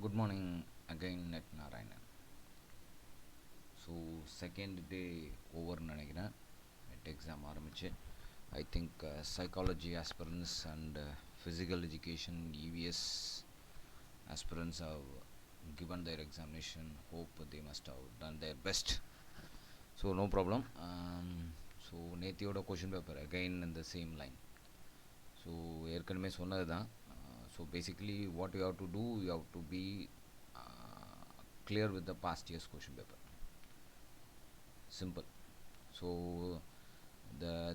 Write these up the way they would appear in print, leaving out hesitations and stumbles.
Good morning again at Narayanan. So second day over நினைக்கிறேன் net exam ஆரம்பிச்சு I think psychology aspirants and physical education EVS aspirants have given their examination. Hope they must have done their best. So no problem. So நேத்தியோட question paper again in the same line. So ஏற்கனவே சொன்னது தான். So basically what you have to do, you have to be clear with the past year's question paper. Simple. So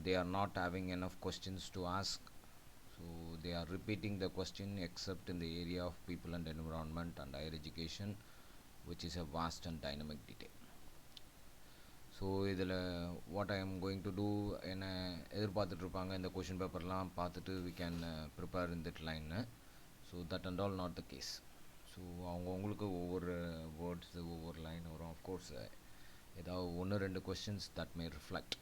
they are not having enough questions to ask, so they are repeating the question except in the area of people and environment and higher education, which is a vast and dynamic detail. So இதில் what I am going to do என்ன எதிர்பார்த்துட்ருப்பாங்க இந்த question பேப்பர்லாம் பார்த்துட்டு we can prepare in that லைன்னு. So that and all not the case. So அவங்கவுங்களுக்கு ஒவ்வொரு words ஒவ்வொரு லைன் வரும். ஆஃப்கோர்ஸ் ஏதாவது ஒன்று ரெண்டு questions that may reflect,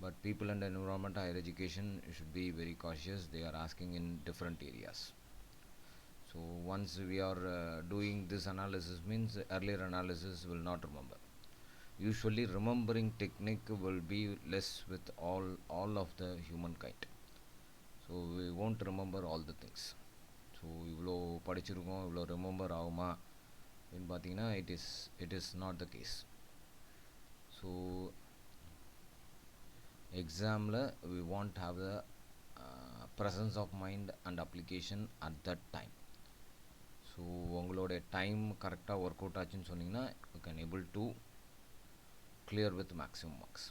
but people and environment higher education should be very cautious. They are asking in different areas. So once we are doing this analysis means earlier analysis will not remember. Usually remembering technique will be less with all of the humankind. So we won't remember all the things. So இவ்வளோ படிச்சிருக்கோம் இவ்வளோ remember ஆகுமா அப்படின்னு பார்த்தீங்கன்னா it is not the case. So examல we want have the presence of mind and application at that time. So உங்களோட time கரெக்டாக work out ஆச்சுன்னு சொன்னிங்கன்னா you can able to clear with maximum marks.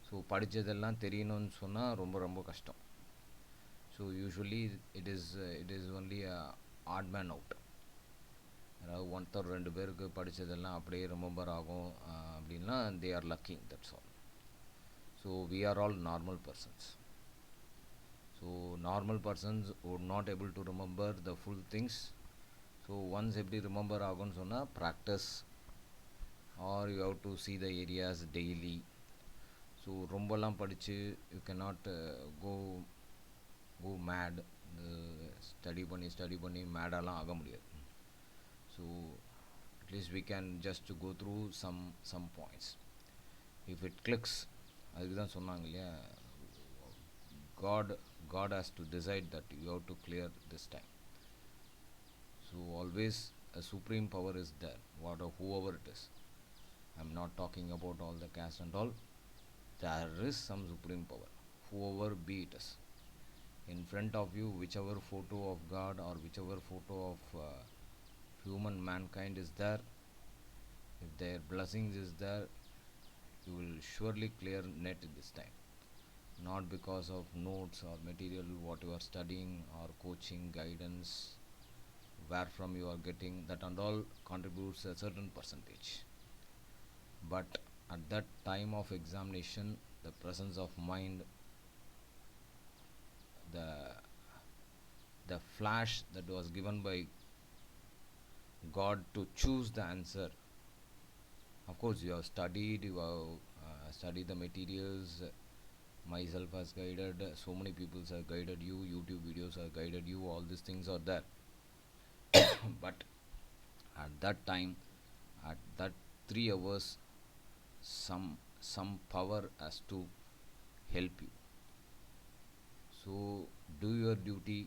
So படித்ததெல்லாம் தெரியணும்னு சொன்னால் ரொம்ப ரொம்ப கஷ்டம். So usually it is only odd man out. அதாவது ஒருத்தர் ரெண்டு பேருக்கு படித்ததெல்லாம் அப்படியே ரிமெம்பர் ஆகும் அப்படின்னா they are lucky, that's all. So we are all normal persons. So normal persons would not able to remember the full things. ஸோ once எப்படி ரிமெம்பர் ஆகும்னு சொன்னால் practice are you have to see the areas daily. So ரொம்பலாம் படித்து you cannot go mad. Study பண்ணி மேடெல்லாம் ஆக முடியாது. So at least we can just go through some points. If it clicks, அதுக்கு தான் சொன்னாங்க இல்லையா, God has to decide that you have to clear this time. So always a supreme power is there, whoever it is. I'm not talking about all the caste and all. There is some supreme power, whoever be it is. In front of you, whichever photo of God or whichever photo of human mankind is there, if their blessings is there, you will surely clear net this time. Not because of notes or material what you are studying or coaching guidance where from you are getting, that and all contributes a certain percentage. But at that time of examination, the presence of mind, the flash that was given by God to choose the answer. Of course you have studied, you have studied the materials, myself has guided, so many people have guided you, YouTube videos have guided you, all these things are there. But at that time, at that 3 hours, some power has to help you. So do your duty,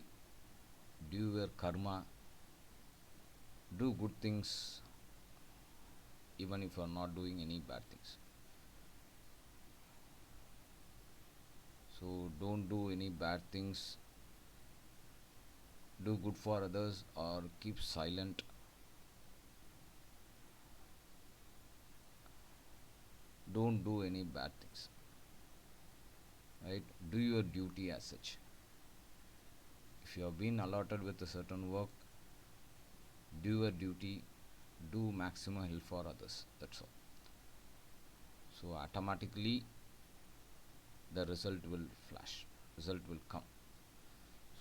do your karma, do good things even if you are not doing any bad things. So don't do any bad things, do good for others or keep silent. Don't do any bad things, right? Do your duty as such. If you have been allotted with a certain work, do your duty, do maximum help for others, that's all. So automatically the result will flash, result will come.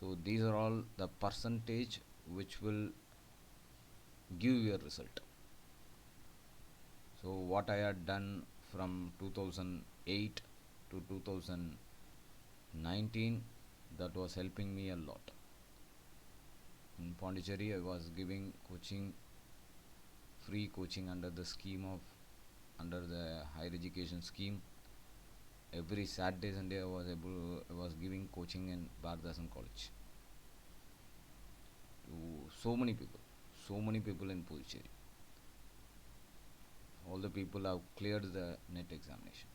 So these are all the percentage which will give you a result. So what I had done from 2008 to 2019, that was helping me a lot. In Pondicherry, I was giving coaching, free coaching under the scheme of under the higher education scheme. Every Saturday, Sunday, I was giving coaching in Bharadasan College to so many people in Puducherry. All the people have cleared the net examination.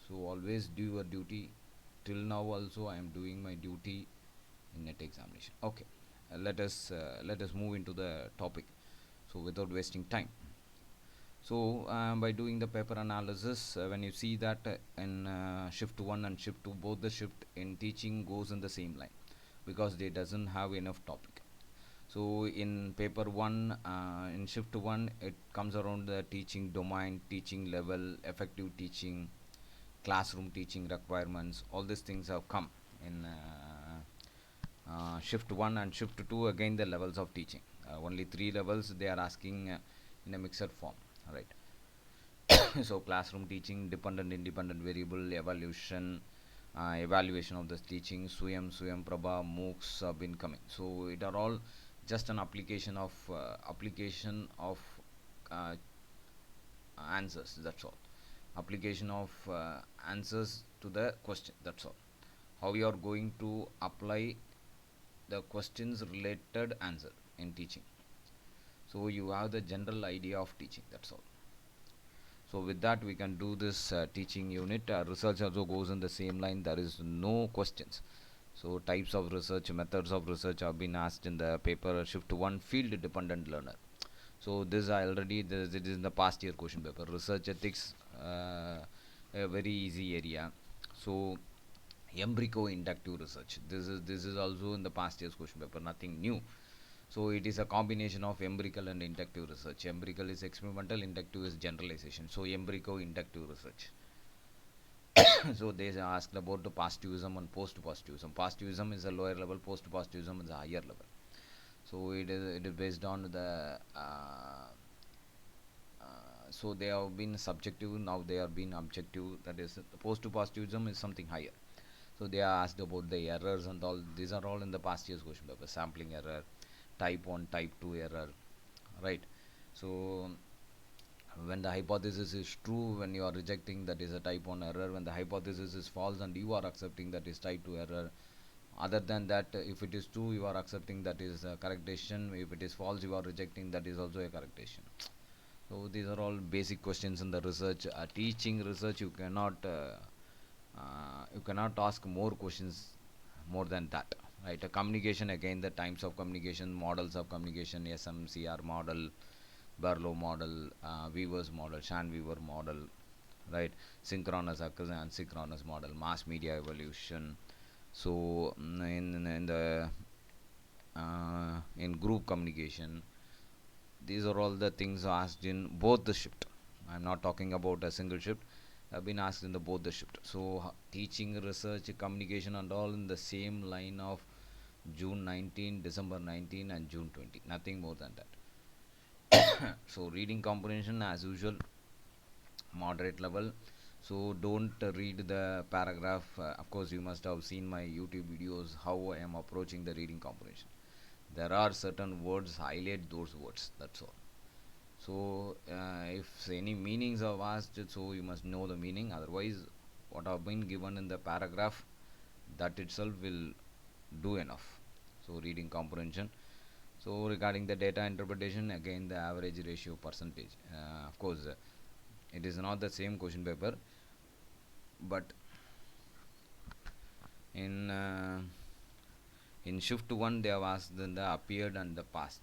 So always do your duty. Till now also I am doing my duty in net examination. Okay, let us move into the topic. So without wasting time. So by doing the paper analysis, when you see that in shift 1 and shift 2, both the shift in teaching goes in the same line because they doesn't have enough topic. So in paper 1, in shift 1, it comes around the teaching domain, teaching level, effective teaching, classroom teaching requirements. All these things have come in shift 1 and shift 2. Again the levels of teaching, only 3 levels they are asking in a mixed form, right? So classroom teaching, dependent independent variable, evaluation of the teaching, Swayam Prabha, MOOCs have been coming. So it are all just an application of uh, answers, that's all. Application of answers to the question, that's all. How you are going to apply the questions related answer in teaching. So you have the general idea of teaching, that's all. So with that we can do this teaching unit. Research also goes in the same line. There is no questions. So types of research, methods of research have been asked in the paper. Shift 1, field dependent learner. So this I already, this is in the past year question paper. Research ethics, a very easy area. So empirico inductive research, this is also in the past year's question paper, nothing new. So it is a combination of empirical and inductive research. Empirical is experimental, inductive is generalization. So empirico inductive research. So they asked about the positivism and post-positivism. Positivism is a lower level, post-positivism is a higher level. So it is based on the so they have been subjective, now they are being objective. That is, the post-positivism is something higher. So they are asked about the errors and all. These are all in the past year's question paper. Sampling error, type 1, type 2 error, right? So when the hypothesis is true, when you are rejecting, that is a type 1 error. When the hypothesis is false and you are accepting, that is type 2 error. Other than that, if it is true, you are accepting, that is a correct decision. If it is false, you are rejecting, that is also a correct decision. So these are all basic questions in the research. Teaching research, you cannot ask more questions more than that, right? Communication, again the types of communication, models of communication, SMCR model, Barlow model, Weaver's model, Shan-Weaver model, right? Synchronous occurs and asynchronous model, mass media evolution. So in the in group communication, these are all the things asked in both the shift. I'm not talking about a single shift. Have been asked in the both the shift. So teaching, research, communication, and all in the same line of June 19, December 19, and June 20. Nothing more than that. So reading comprehension as usual, moderate level. So don't read the paragraph. Of course, you must have seen my YouTube videos how I am approaching the reading comprehension. There are certain words, highlight those words. That's all. So if any meanings are asked, so you must know the meaning. Otherwise, what have been given in the paragraph, that itself will do enough. So reading comprehension. So regarding the data interpretation, again the average ratio percentage. Of course, it is not the same question paper, but in in shift 1 they have asked the appeared and the past.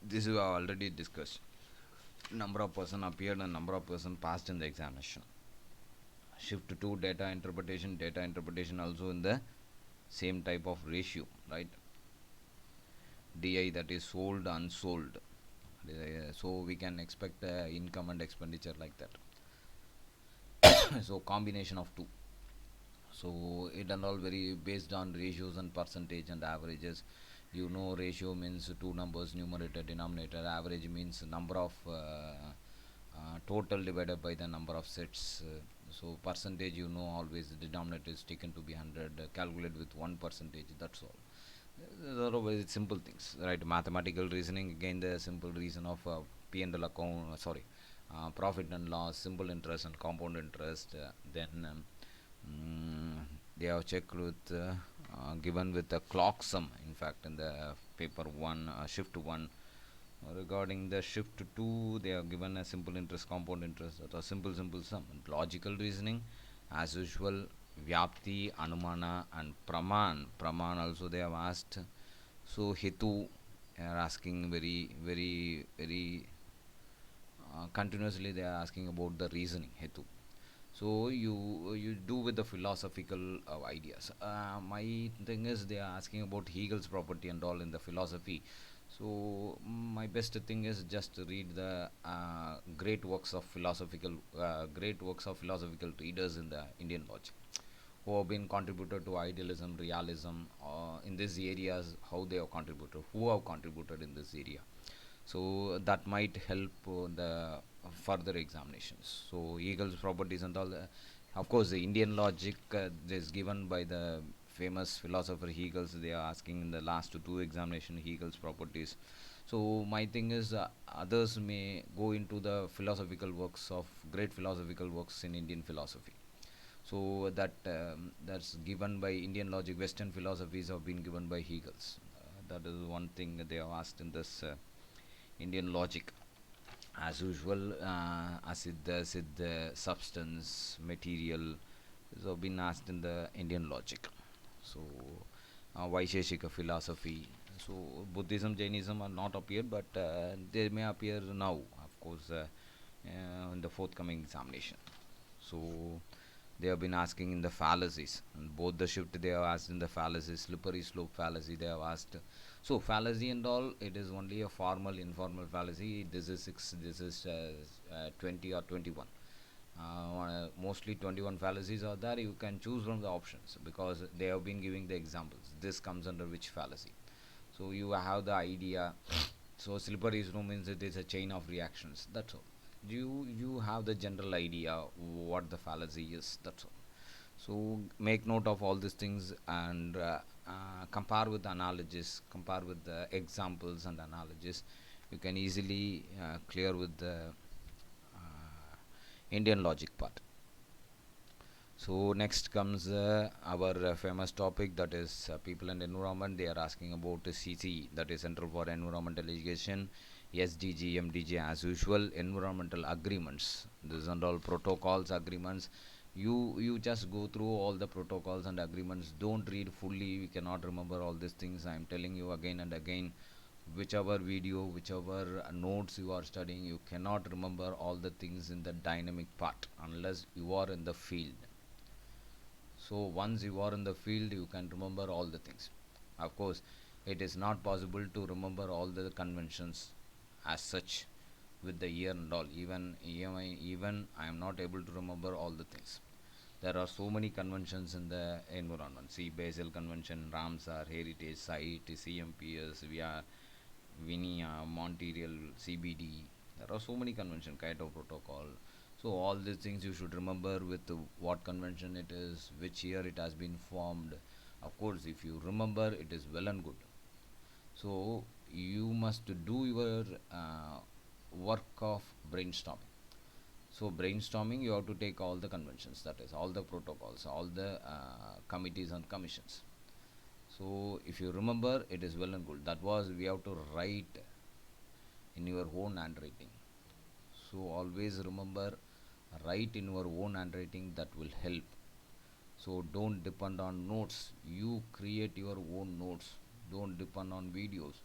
This we have already discussed. Number of person appeared and number of person passed in the examination. Shift to data interpretation also in the same type of ratio, right? DI, that is sold unsold. So we can expect income and expenditure like that. So combination of two. So it and all very based on ratios and percentage and averages. You know, ratio means two numbers, numerator denominator. Average means number of total divided by the number of sets. So percentage, you know, always the denominator is taken to be 100, calculate with 1 percentage, that's all. These are all very simple things, right? Mathematical reasoning, again the simple reason of P&L account, profit and loss, simple interest and compound interest. Then they have checked with given with the clock sum, in fact, in the paper 1, shift 1. Regarding the shift 2, they have given a simple interest, compound interest, that are simple sum. And logical reasoning, as usual, vyapti, anumana and praman also they have asked. So hetu are asking very continuously, they are asking about the reasoning hetu. So you do with the philosophical ideas. My thing is, they are asking about Hegel's property and all in the philosophy. So my best thing is just to read the great works of philosophical readers in the Indian logic, who have been contributed to idealism, realism, in these areas, how they have contributed, who have contributed in this area. So that might help the further examinations. So Hegel's properties and all, of course, the Indian logic is given by the famous philosopher Hegel's. They are asking in the last two examination Hegel's properties. So my thing is, others may go into the philosophical works of great philosophical works in Indian philosophy. So that's given by Indian logic. Western philosophies have been given by Hegel's. That is one thing they have asked in this Indian logic. As usual, Asiddha, Siddha, substance, material, these have been asked in the Indian logic. So, Vaisheshika philosophy. So, Buddhism, Jainism are not appeared, but they may appear now, of course, in the forthcoming examination. So, they have been asking in the fallacies, and both the shift they have asked in the fallacies, slippery slope fallacy they have asked. So fallacy and all, it is only a formal informal fallacy. This is 6, this is 20 or 21. Mostly 21 fallacies are there. You can choose from the options because they have been giving the examples. This comes under which fallacy, so you have the idea. So slippery slope means it is a chain of reactions, that's all. You have the general idea what the fallacy is, that's all. So make note of all these things and compare with the analogies, compare with the examples and analogies. You can easily clear with the Indian logic part. So next comes our famous topic, that is people and environment. They are asking about CC, that is Center for Environmental Education, SDG, MDG, as usual, environmental agreements. These and all protocols, agreements. You just go through all the protocols and agreements. Don't read fully. We cannot remember all these things. I am telling you again and again. Whichever video, whichever notes you are studying, you cannot remember all the things in the dynamic part unless you are in the field. So once you are in the field, you can remember all the things. Of course, it is not possible to remember all the conventions as such with the year and all. Even I am not able to remember all the things. There are so many conventions in the environment. See, Basel Convention, Ramsar, Heritage Site, CMPS, via Vinia, Montreal, CBD. There are so many conventions, Kyoto Protocol. So all these things you should remember with what convention it is, which year it has been formed. Of course, if you remember, it is well and good. So you must do your work of brainstorming. So brainstorming, you have to take all the conventions, that is all the protocols, all the committees and commissions. So if you remember, it is well and good. That was, we have to write in your own handwriting. So always remember, write in your own handwriting, that will help. So don't depend on notes. You create your own notes. Don't depend on videos.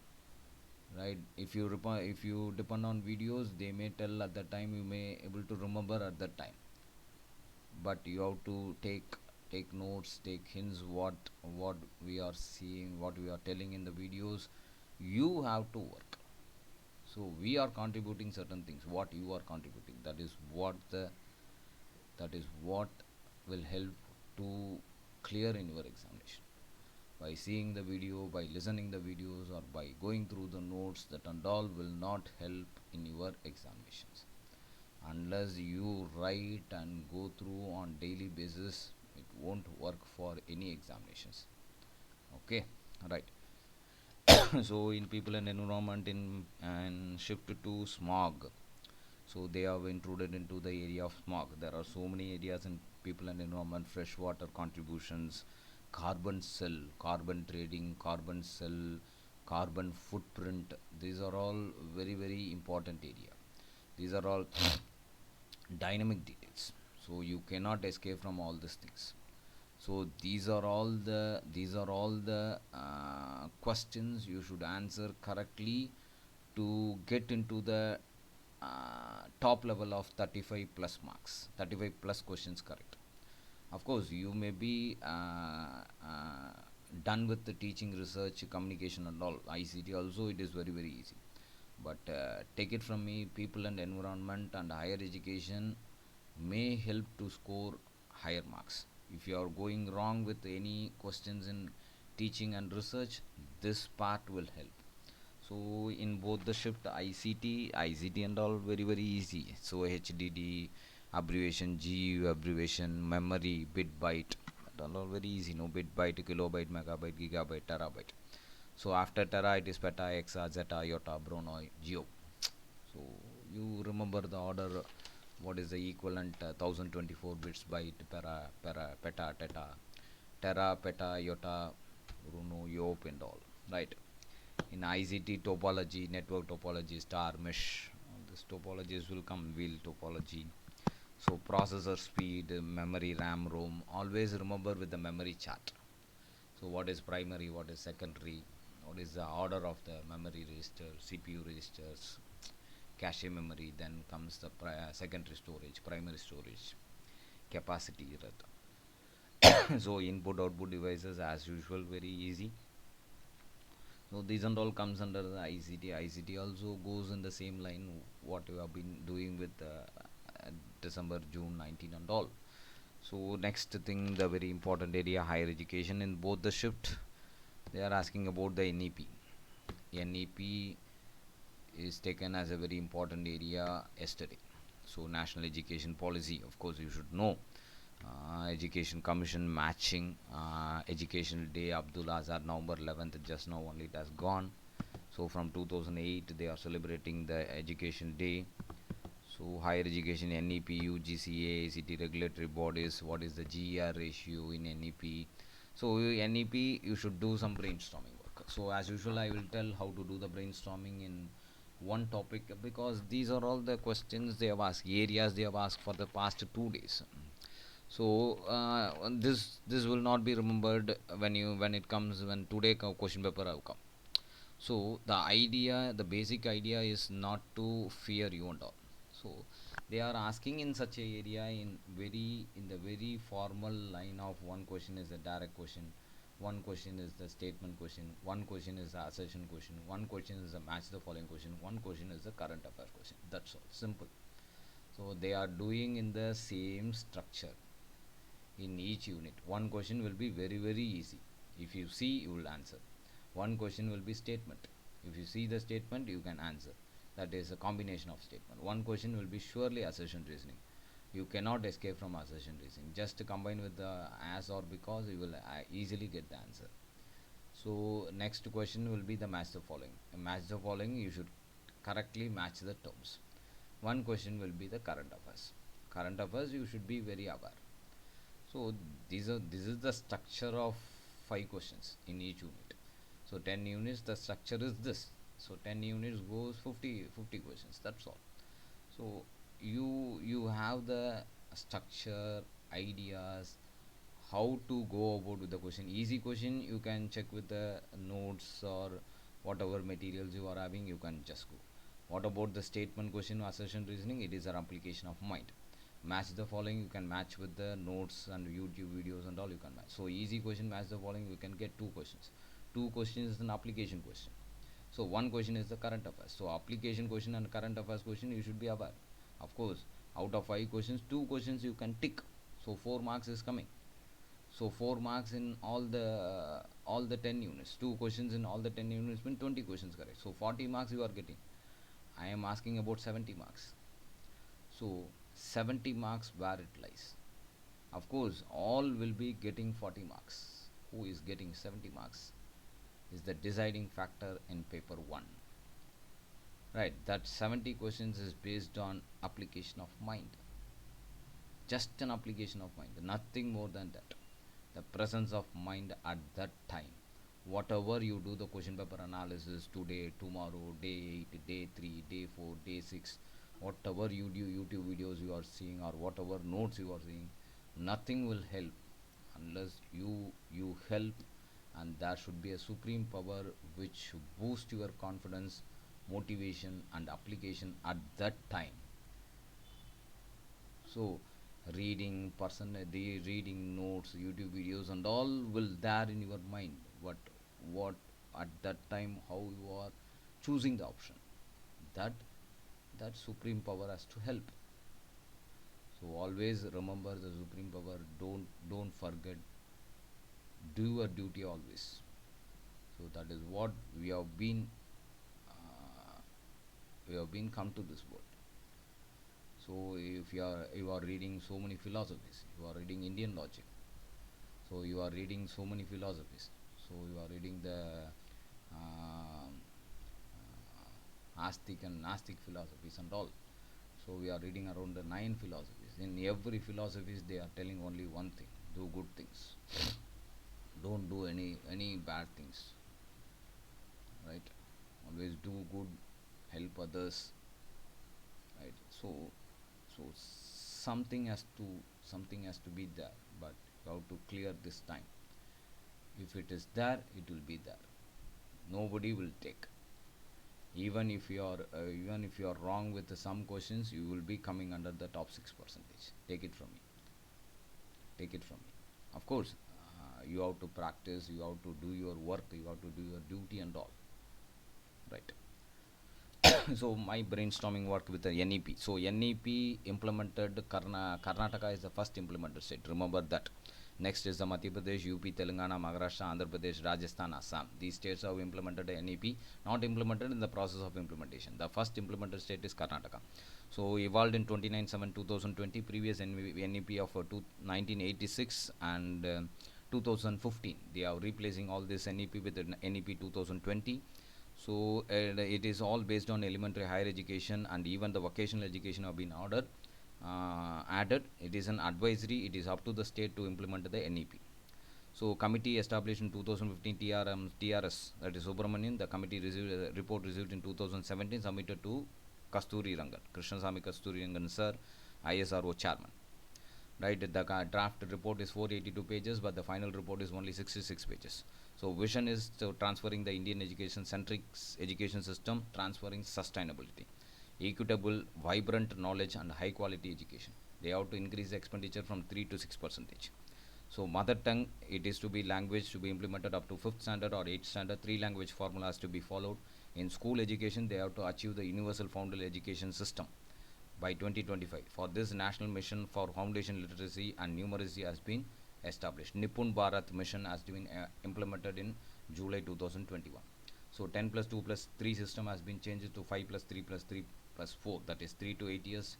Right? If you depend on videos, they may tell at that time, you may able to remember at that time. But you have to take notes, take hints, what we are seeing, what we are telling in the videos. You have to work. So we are contributing certain things. What you are contributing, that is what will help to clear in your examination. By seeing the video, by listening the videos, or by going through the notes, that and all will not help in your examinations. Unless you write and go through on daily basis, it won't work for any examinations. Okay, right. So in people and environment, in and shift to smog. So they have intruded into the area of smog. There are so many areas in people and environment: freshwater contributions, carbon cell, carbon trading, carbon cell, carbon footprint. These are all very very important area. These are all dynamic details. So you cannot escape from all these things. So these are all the questions you should answer correctly to get into the top level of 35 plus marks, 35 plus questions correct. Of course you may be done with the teaching, research, communication and all, ICT also, it is very very easy. But take it from me, people and environment and higher education may help to score higher marks. If you are going wrong with any questions in teaching and research, this part will help. So in both the shift ICT and all very very easy. So HDD abbreviation, GU abbreviation, memory, bit byte, that all very easy. No, bit byte, kilobyte, megabyte, gigabyte, terabyte. So after tera it is peta, hexa, zeta, iota, brono, geo. So you remember the order, what is the equivalent 1024 bits byte, peta, tera, peta, iota, bruno, yop and all, right? In ICT topology, network topology, star mesh, all these topologies will come, wheel topology. So processor speed, memory, RAM, ROM, always remember with the memory chart. So what is primary, what is secondary, what is the order of the memory register, CPU registers, cache memory, then comes the secondary storage, primary storage, capacity, right? So input output devices as usual very easy. So these and all comes under the ICT. ICT also goes in the same line what you have been doing with December, June 19 and all. So next thing, the very important area, higher education. In both the shift, they are asking about the NEP. NEP is taken as a very important area yesterday. So national education policy, of course you should know. Education commission matching, educational day, Abdul Azhar, November 11th, just now only it has gone. So from 2008 they are celebrating the education day. So higher education, NEP, UGCA, ACT regulatory bodies, what is the GER ratio in NEP. So NEP you should do some brainstorming work. So as usual I will tell how to do the brainstorming in one topic, because these are all the questions they have asked, areas they have asked for the past 2 days. So this will not be remembered when it comes, when today question paper have come. So the basic idea is not to fear you and all. So they are asking in such a area, in the very formal line of one question is a direct question, one question is the statement question, one question is the assertion question, one question is a match the following question, one question is the current affairs question. That's all, simple. So they are doing in the same structure in each unit. One question will be very very easy. If you see, you will answer. One question will be statement. If you see the statement, you can answer. That is a combination of statement. One question will be surely assertion reasoning. You cannot escape from assertion reasoning. Just combine with the as or because, you will easily get the answer. So next question will be the match the following. Match the following, you should correctly match the terms. One question will be the current affairs. Current affairs you should be very aware. So this is the structure of 5 questions in each unit. So 10 units, the structure is this. So 10 units goes 50 questions. That's all. So you have the structure, ideas, how to go about with the question. Easy question you can check with the notes or whatever materials you are having, you can just go. What about the statement question, assertion reasoning? It is an application of mind. Match the following, you can match with the notes and YouTube videos and all, you can match. So easy question, match the following, you can get 2 questions. 2 questions is an application question. So one question is the current affairs. So application question and current affairs question you should be aware. Of course, out of 5 questions, 2 questions you can tick. So 4 marks is coming. So 4 marks in all the 10 units. 2 questions in all the 10 units mean 20 questions correct. So 40 marks you are getting. I am asking about 70 marks. So 70 marks where it lies. Of course all will be getting 40 marks. Who is getting 70 marks is the deciding factor in paper 1. Right, that 70 questions is based on application of mind. Just an application of mind, nothing more than that. The presence of mind at that time. Whatever you do the question paper analysis today, tomorrow, day 8, day 3, day 4, day 6, whatever you do, YouTube videos you are seeing or whatever notes you are seeing, nothing will help unless you help. And there should be a supreme power which boosts your confidence, motivation and application at that time. So the reading notes, YouTube videos and all will there in your mind. What at that time how you are choosing the option, that that supreme power has to help. So always remember the supreme power. Don't forget, do your duty always. So that is what uh, we have been come to this world. So if you are reading so many philosophies, you are reading Indian logic, so you are reading so many philosophies, so you are reading the um, astic and nastic philosophies and all. So we are reading around the 9 philosophies. In every philosophies they are telling only one thing: do good things, don't do any bad things, right? Always do good, help others, right? So something has to be there, but you have to clear this time. If it is there, it will be there. Nobody will take. Even if you are wrong with some questions, you will be coming under the top 6%. Take it from me. Take it from me. Of course, you have to practice. You have to do your work. You have to do your duty and all. Right. So my brainstorming work with the NEP. So NEP implemented Karnataka is the first implemented state. Remember that. Next is the Madhya Pradesh, UP, Telangana, Maharashtra, Andhra Pradesh, Rajasthan, Assam. These states have implemented the NEP, not implemented in the process of implementation. The first implemented state is Karnataka. So evolved in 29/7/2020, previous NEP of 1986 and 2015. They are replacing all this NEP with the NEP 2020. So it is all based on elementary, higher education, and even the vocational education have been added. It is an advisory. It is up to the state to implement the NEP. So committee established in 2015, TRS, that is Subramanian. The committee received a report received in 2017, submitted to Kasturi Rangan, Krishnasamy Kasturi Rangan sir, ISRO chairman. Right, the draft report is 482 pages, but the final report is only 66 pages. So vision is to transferring the Indian education centric education system, transferring sustainability, equitable, vibrant knowledge and high quality education. They have to increase the expenditure from 3 to 6%. So mother tongue, it is to be language to be implemented up to 5th standard or 8th standard. 3 language formulas to be followed. In school education, they have to achieve the universal foundation education system by 2025. For this, national mission for foundation literacy and numeracy has been established. Nipun Bharat mission has been implemented in July 2021. So 10 plus 2 plus 3 system has been changed to 5 plus 3 plus 3 plus 4. That is 3 to 8 years,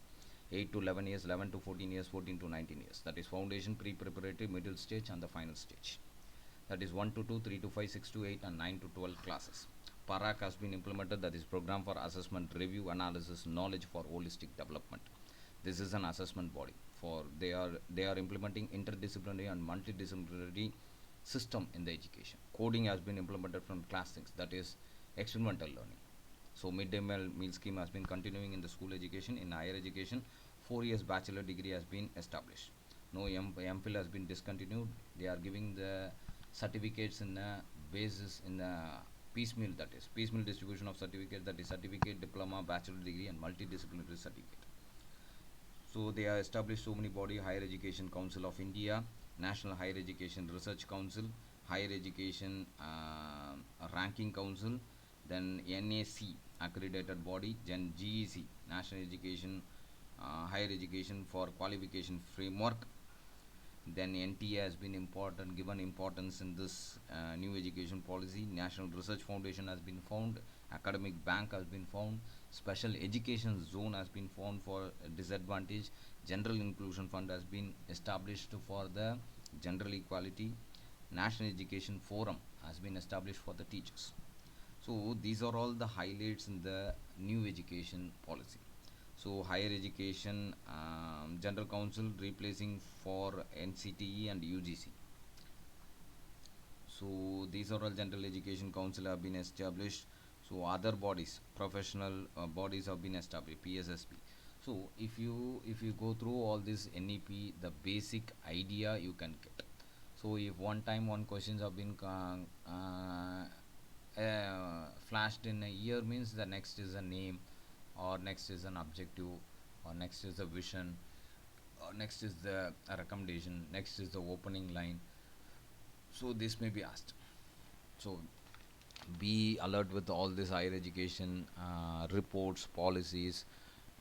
8 to 11 years, 11 to 14 years, 14 to 19 years. That is foundation, pre-preparatory, middle stage and the final stage. That is 1 to 2, 3 to 5, 6 to 8 and 9 to 12 classes. PARAC has been implemented, that is program for assessment, review, analysis, knowledge for holistic development. This is an assessment body. They are implementing interdisciplinary and multidisciplinary system in the education. Coding has been implemented from class 6, that is experimental learning. So midday meal scheme has been continuing in the school education. In higher education, 4 years bachelor degree has been established. No MPhil has been discontinued. They are giving the certificates in the basis in the piecemeal, that is piecemeal distribution of certificate, that is certificate, diploma, bachelor degree and multidisciplinary certificate. So they are established so many body: Higher Education Council of India, National Higher Education Research Council, Higher Education Ranking Council, then NAC accredited body, then GEC National Education Higher Education for Qualification Framework. Then NTA has been given importance in this new education policy. National Research Foundation has been found. academic bank has been found, special education zone has been found for disadvantage, general inclusion fund has been established for the general equality, national education forum has been established for the teachers. So these are all the highlights in the new education policy. So higher education, general council replacing for NCTE and UGC. So these are all general education council have been established. So other bodies, professional bodies have been established, PSSP. So if you go through all this NEP, the basic idea you can get. So if one time one questions have been flashed in a year, means the next is a name, or next is an objective, or next is a vision, or next is the recommendation, next is the opening line. So this may be asked. So be alert with all this higher education reports, policies,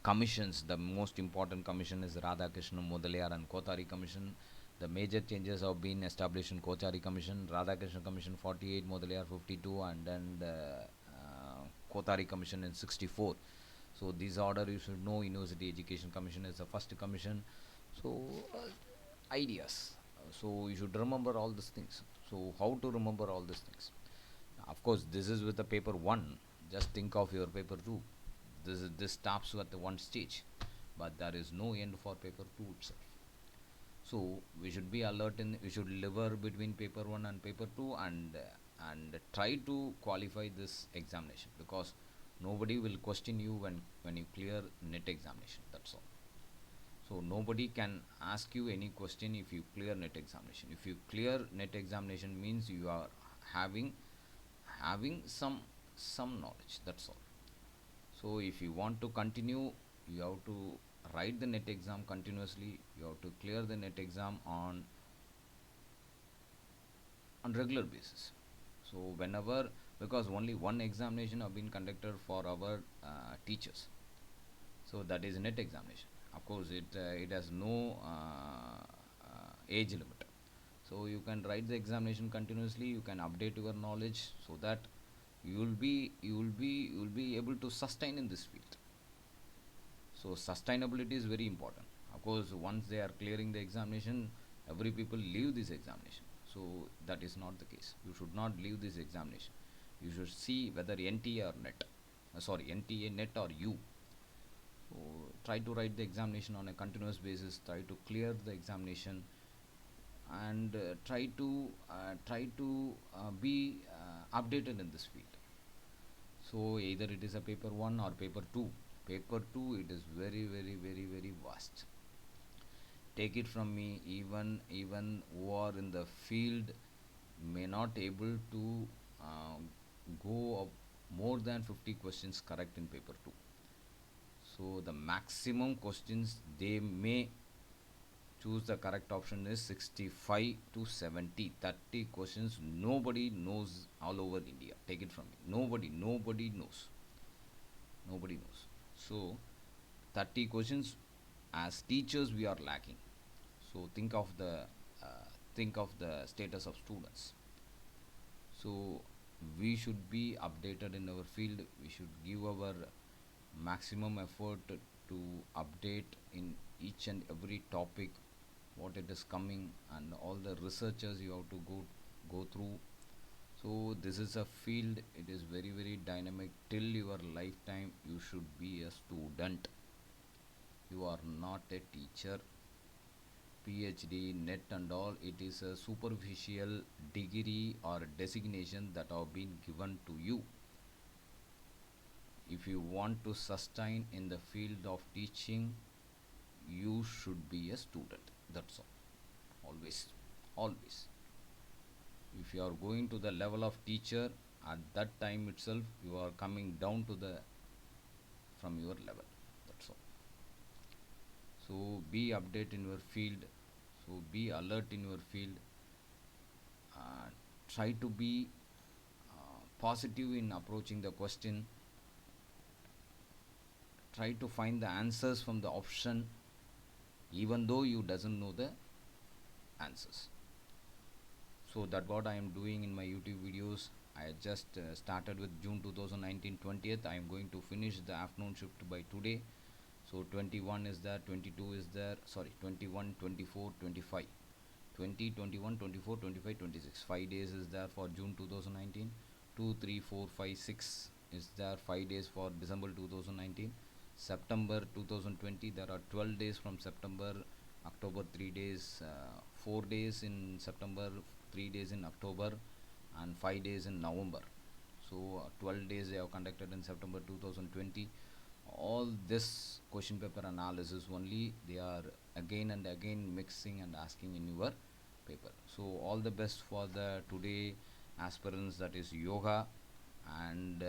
commissions. The most important commission is Radhakrishnan Mudaliar and Kothari Commission. The major changes have been established in Kothari Commission, Radhakrishnan Commission 48, Mudaliar 52, and then the Kothari Commission in 64. So this order you should know. University Education Commission is the first commission. So ideas. So you should remember all these things. So how to remember all these things? Of course, this is with the paper 1. Just think of your paper 2. This stops at the one stage, but there is no end for paper 2 itself. So we should be alert in. We should liver between paper 1 and paper 2, and try to qualify this examination, because nobody will question you when you clear net examination. That's all. So nobody can ask you any question if you clear net examination. If you clear net examination, means you are having some knowledge. That's all. So if you want to continue, you have to write the net exam continuously. You have to clear the net exam on regular basis. So whenever, because only one examination have been conducted for our teachers, so that is net examination. Of course, it has no age limit. So you can write the examination continuously. You can update your knowledge, so that you will be able to sustain in this field. So sustainability is very important. Of course, once they are clearing the examination, every people leave this examination. So that is not the case. You should not leave this examination. You should see whether NTA or net. NTA, net, or U. So try to write the examination on a continuous basis. Try to clear the examination, and try to be updated in this field. So either it is a paper 1 or paper 2. Paper 2, it is very, very, very, very vast. Take it from me, even who are in the field may not able to go up more than 50 questions correct in paper 2. So the maximum questions they may choose the correct option is 65 to 70. 30 questions nobody knows all over India. Take it from me. Nobody knows. Nobody knows. So 30 questions, as teachers we are lacking. So think of the status of students. So we should be updated in our field. We should give our maximum effort to update in each and every topic, what it is coming, and all the researchers you have to go through. So this is a field, it is very, very dynamic. Till your lifetime you should be a student. You are not a teacher. PhD, net, and all, it is a superficial degree or designation that have been given to you. If you want to sustain in the field of teaching, you should be a student. That's all. Always. If you are going to the level of teacher, at that time itself you are coming down to the from your level. That's all. So be update in your field. So be alert in your field. Try to be positive in approaching the question. Try to find the answers from the option, even though you doesn't know the answers. So that what I am doing in my YouTube videos. I just started with June 2019 20th. I am going to finish the afternoon shift by today. So 21 is there, 22 is there, sorry, 21, 24, 25. 20, 21, 24, 25, 26. 5 days is there for June 2019. 2, 3, 4, 5, 6 is there. 5 days for December 2019. September 2020, there are 12 days from September. October 3 days, 4 days in September, 3 days in October, and 5 days in November. So 12 days they have conducted in September 2020. All this question paper analysis only they are again and again mixing and asking in your paper. So all the best for the today aspirants, that is yoga, and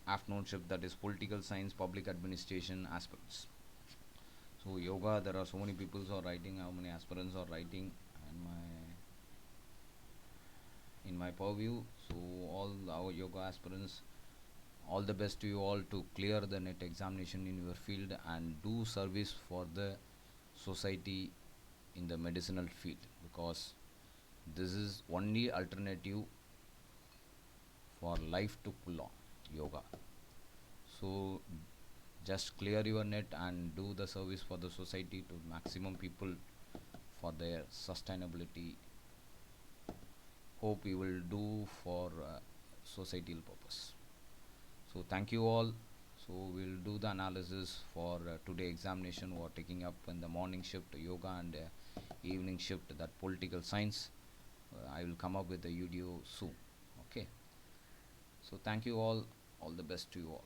afternoon shift, that is political science, public administration aspirants. So yoga, there are so many people who are writing, how many aspirants are writing, and in my purview. So all our yoga aspirants, all the best to you all to clear the net examination in your field and do service for the society in the medicinal field, because this is only alternative for life to pull on, yoga. So just clear your net and do the service for the society to maximum people for their sustainability. Hope you will do for societal purpose. So thank you all. So we'll do the analysis for today examination. We're taking up in the morning shift yoga, and evening shift that political science. I will come up with the video soon. Okay. So thank you all. All the best to you all.